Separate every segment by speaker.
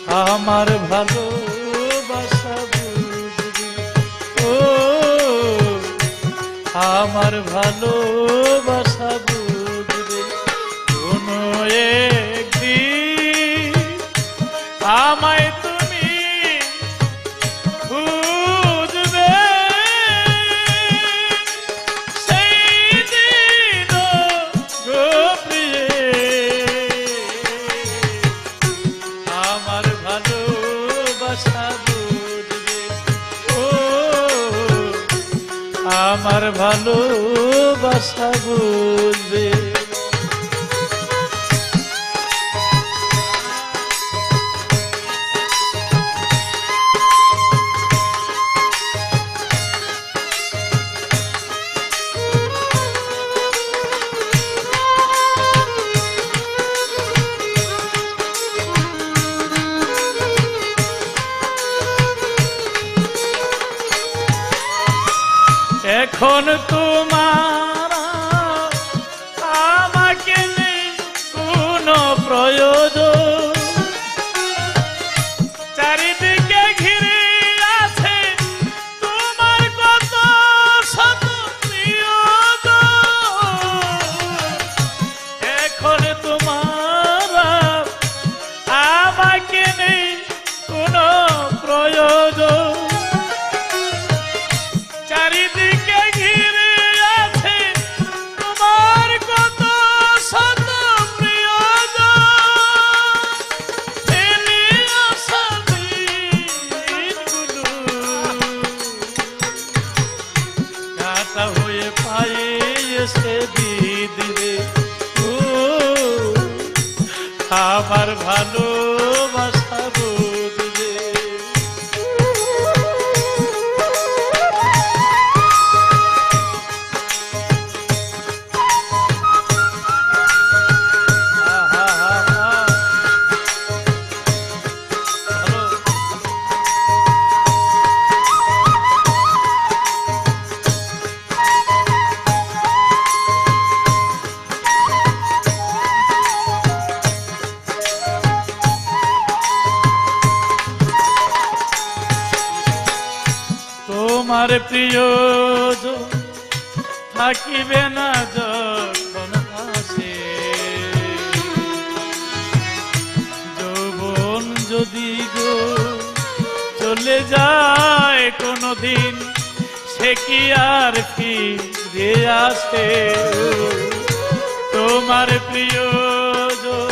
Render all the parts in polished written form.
Speaker 1: আমার ভালোবাসা বুঝবে, ও আমার ভালোবাসা বুঝবে কোনো একদিন, আমায় তুমি খুঁজবে, সেই দিন গো প্রিয়ে আমার ভালোবাসা বুঝবে, ও আমার ভালোবাসা বুঝবে। এখন তোমার আমাকে নেই কোনো প্রয়োজন, চারিদিকে ঘিরে আছে তোমার কত শত প্রিয়জন। এখন তোমার আমাকে নেই কোনো প্রয়োজন, চারিদিকে ঘিরে আছে তোমার কত শত প্রিয়জন। এনে আসা দিনগুলো কাটা হয়ে পায়ে এসে দিদিরে, ও আমার ভালোবাসা বুঝবে। তোমার প্রিয়জন থাকিবে না যখন পাশে, যৌবন যদি গো চলে যায় কোনদিন, সে কি আর ফিরে আসে? তোমার প্রিয়জন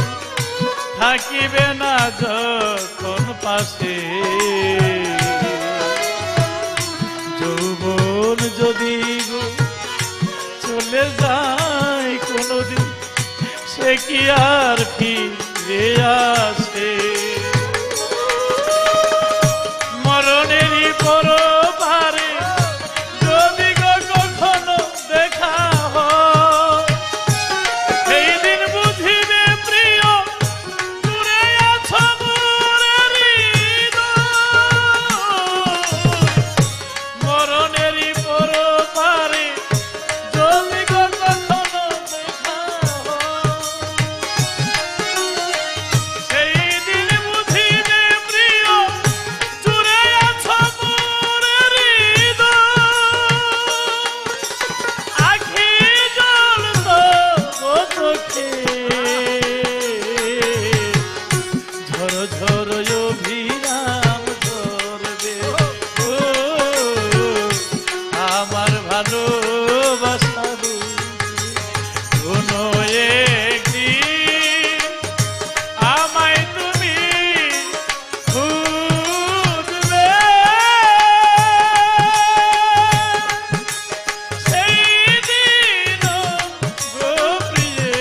Speaker 1: থাকিবে না যখন পাশে, যৌবন যদি গো চলে যায় কোনদিন, সে কি আর ফিরে আসে? মরণেরই পরপারে যদি গো কখনো দেখা হয়, সেই দিন বুঝিবে প্রিয় দূরে আছো মোর হৃদয়। মরণেরই পরপারে যদি গো কখনো দেখা হয়, সেই দিন বুঝিবে প্রিয় দূরে আছো মোর হৃদয়। আখি জল তো চোখে ঝর ঝর অভিরাম ধরবে, ও আমার ভালোবাসা বুঝবে কোনো একদিন, আমায় তুমি খুঁজবে, সেই দিন গো প্রিয়ে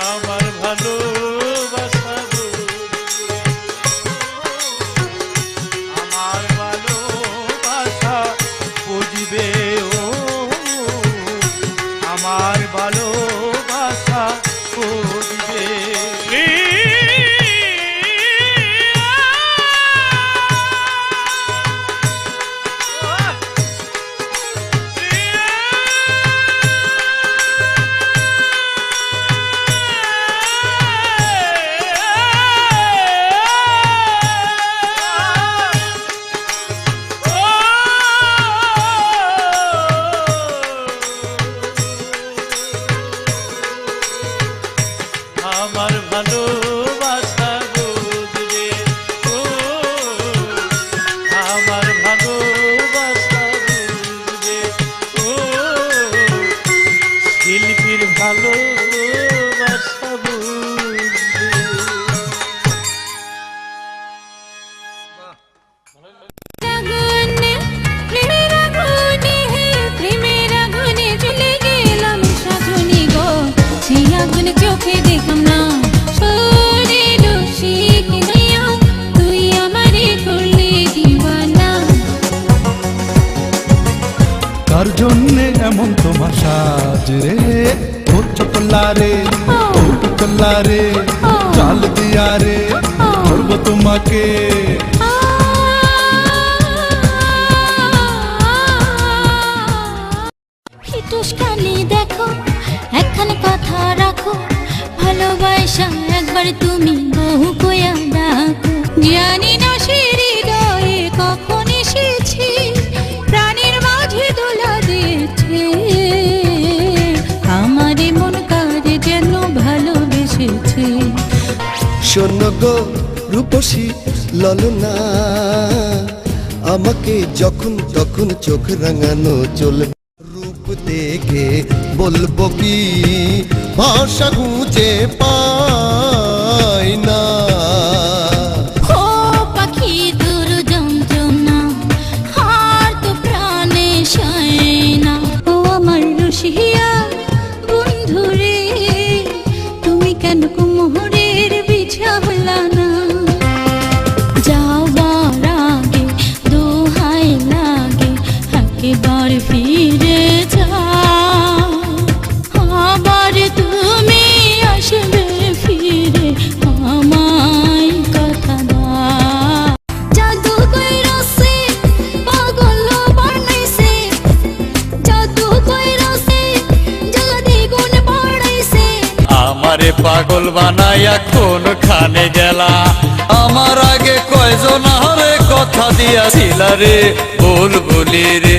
Speaker 1: আমার ভালোবাসা বুঝবে,
Speaker 2: আমার ভালোবাসা বুঝবে, ও আমার ভালোবাসা বুঝবে।
Speaker 1: আমার ভালোবাসা বুঝবে ও আমার ভালোবাসা বুঝবে ও শিল্পীর ভালোবাসা বুঝবে।
Speaker 3: আগুনে প্রেমের আগুনে প্রেমের আগুনে জ্বলে গেলাম সাধনী গো সেই আগুন চোখে দেখলাম না শরীর শিখে দিয়া তুই আমারে করলি দিওয়ানা
Speaker 2: কার জন্যে এমন তোমার সাজ রে ও চকলা রে ও চকলা রে চাল দিয়া রে করবো তোমাকে
Speaker 3: ফিটুসকানি দেখো একখান কথা রাখো ভালোবাসা একবার তুমি বহু কয়া ডাকো জানি না সে হৃদয়ে কখন এসেছি প্রাণের মাঝে দোলা দিয়েছে আমার মন কাজে যেন ভালোবেসেছে
Speaker 4: শোন গো রূপসী ললনা আমাকে যখন তখন চোখ রাঙানো চলবে রূপ দেখে বলবো কি ভাষা খুঁজে পাই না
Speaker 3: ও পাখি দূর যন্ত্রণা হার তো প্রাণে সয় না ও আমার রসিয়া বন্ধু রে তুমি কেন কুমোহরের বিছা হলা না যাওয়ার আগে দোহাই লাগে একেবার ফিরে যাও আবার তুমি আসবে ফিরে আমায় কথা দাও জাদু কইরাছে পাগল বানাইছে জাদু কইরাছে জ্বালা দ্বিগুণ বাড়াইছে
Speaker 1: আমারে পাগল বানাইয়া কোনখানে গেলা আমার আগে কয়জন আরে কথা দিয়াছিলা রে বুলবুলি রে